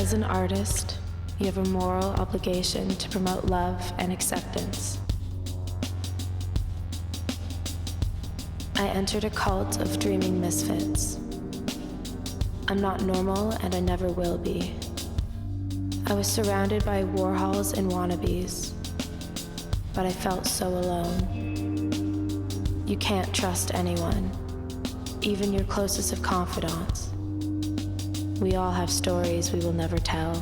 As an artist, you have a moral obligation to promote love and acceptance. I entered a cult of dreaming misfits. I'm not normal and I never will be. I was surrounded by Warhols and wannabes, but I felt so alone. You can't trust anyone, even your closest of confidants. We all have stories we will never tell.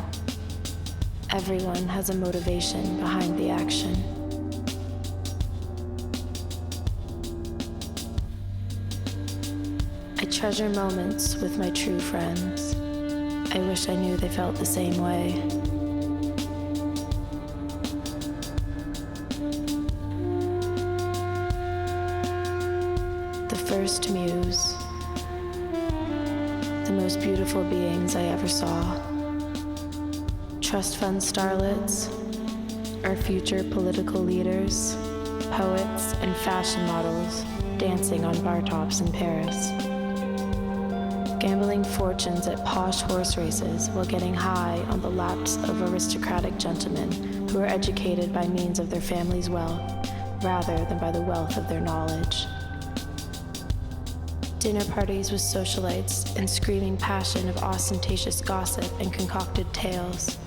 Everyone has a motivation behind the action. I treasure moments with my true friends. I wish I knew they felt the same way. The first muse. The most beautiful beings I ever saw. Trust fund starlets, our future political leaders, poets, and fashion models dancing on bar tops in Paris. Gambling fortunes at posh horse races while getting high on the laps of aristocratic gentlemen who are educated by means of their family's wealth rather than by the wealth of their knowledge. Dinner parties with socialites and screaming passion of ostentatious gossip and concocted tales.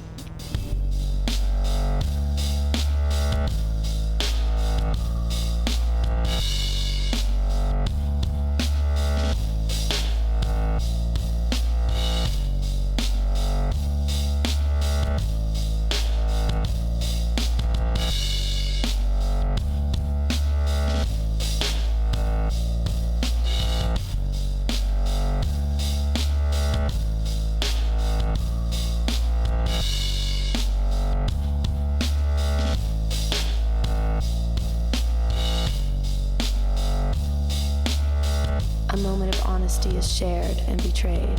A moment of honesty is shared and betrayed.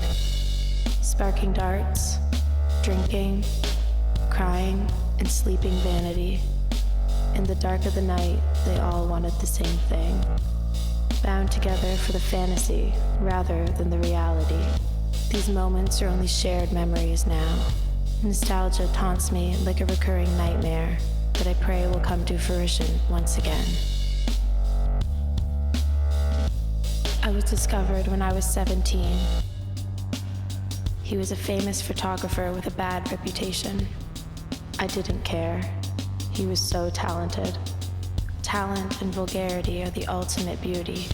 Sparking darts, drinking, crying, and sleeping vanity. In the dark of the night, they all wanted the same thing. Bound together for the fantasy rather than the reality. These moments are only shared memories now. Nostalgia taunts me like a recurring nightmare that I pray will come to fruition once again. I was discovered when I was 17. He was a famous photographer with a bad reputation. I didn't care. He was so talented. Talent and vulgarity are the ultimate beauty.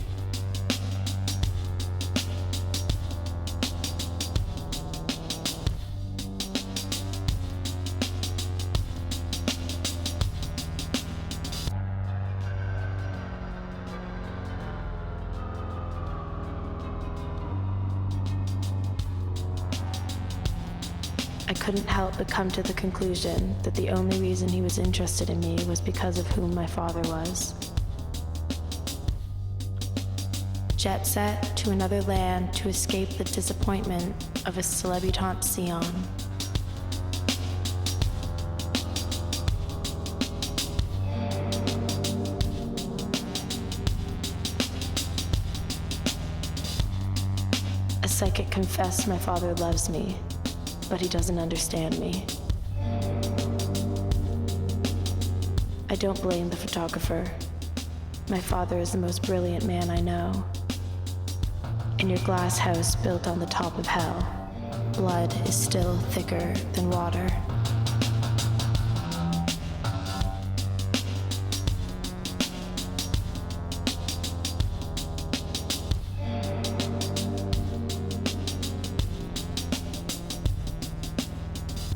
I couldn't help but come to the conclusion that the only reason he was interested in me was because of whom my father was. Jet set to another land to escape the disappointment of a celebutante scion. A psychic confessed my father loves me, but he doesn't understand me. I don't blame the photographer. My father is the most brilliant man I know. In your glass house built on the top of hell, blood is still thicker than water.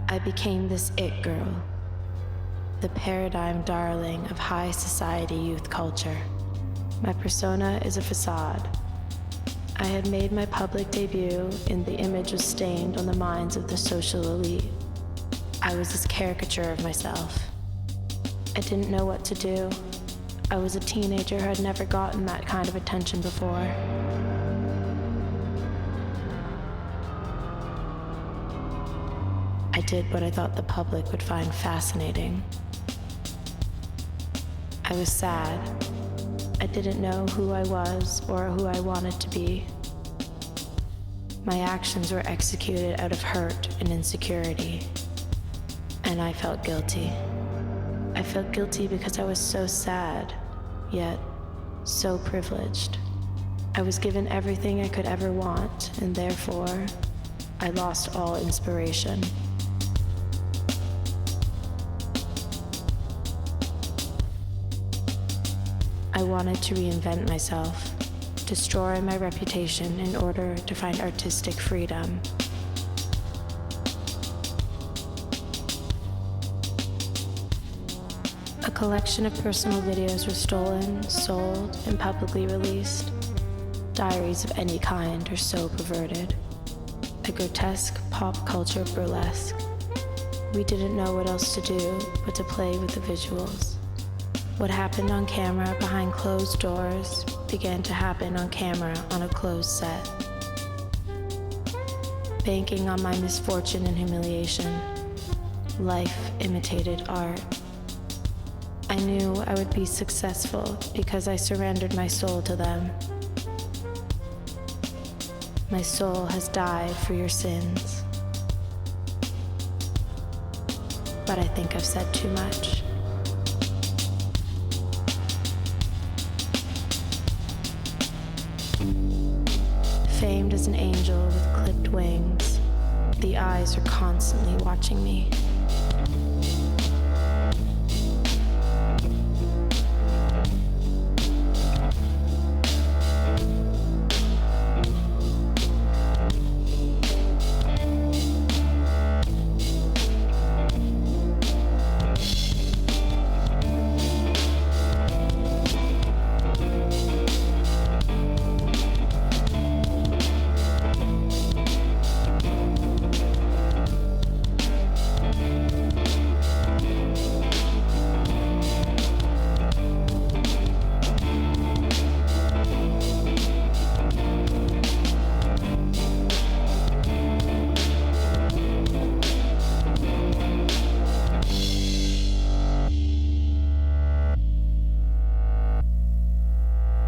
I became this it girl, the paradigm darling of high society youth culture. My persona is a facade. I had made my public debut and the image was stained on the minds of the social elite. I was this caricature of myself. I didn't know what to do. I was a teenager who had never gotten that kind of attention before. I did what I thought the public would find fascinating. I was sad. I didn't know who I was or who I wanted to be. My actions were executed out of hurt and insecurity, and I felt guilty. I felt guilty because I was so sad, yet so privileged. I was given everything I could ever want, and therefore, I lost all inspiration. I wanted to reinvent myself, destroy my reputation in order to find artistic freedom. A collection of personal videos were stolen, sold, and publicly released. Diaries of any kind are so perverted. A grotesque pop culture burlesque. We didn't know what else to do but to play with the visuals. What happened on camera behind closed doors began to happen on camera on a closed set. Banking on my misfortune and humiliation, life imitated art. I knew I would be successful because I surrendered my soul to them. My soul has died for your sins. But I think I've said too much. Famed as an angel with clipped wings, the eyes are constantly watching me.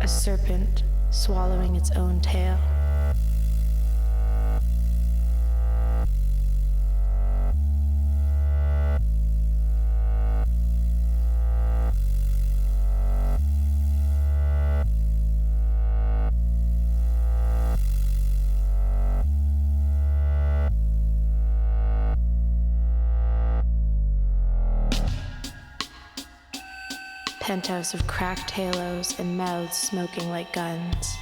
A serpent swallowing its own tail. Penthouse of cracked halos and mouths smoking like guns.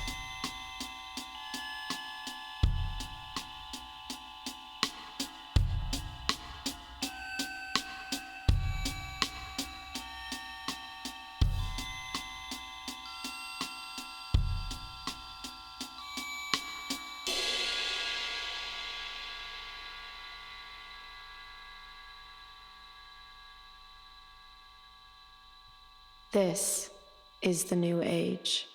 This is the new age.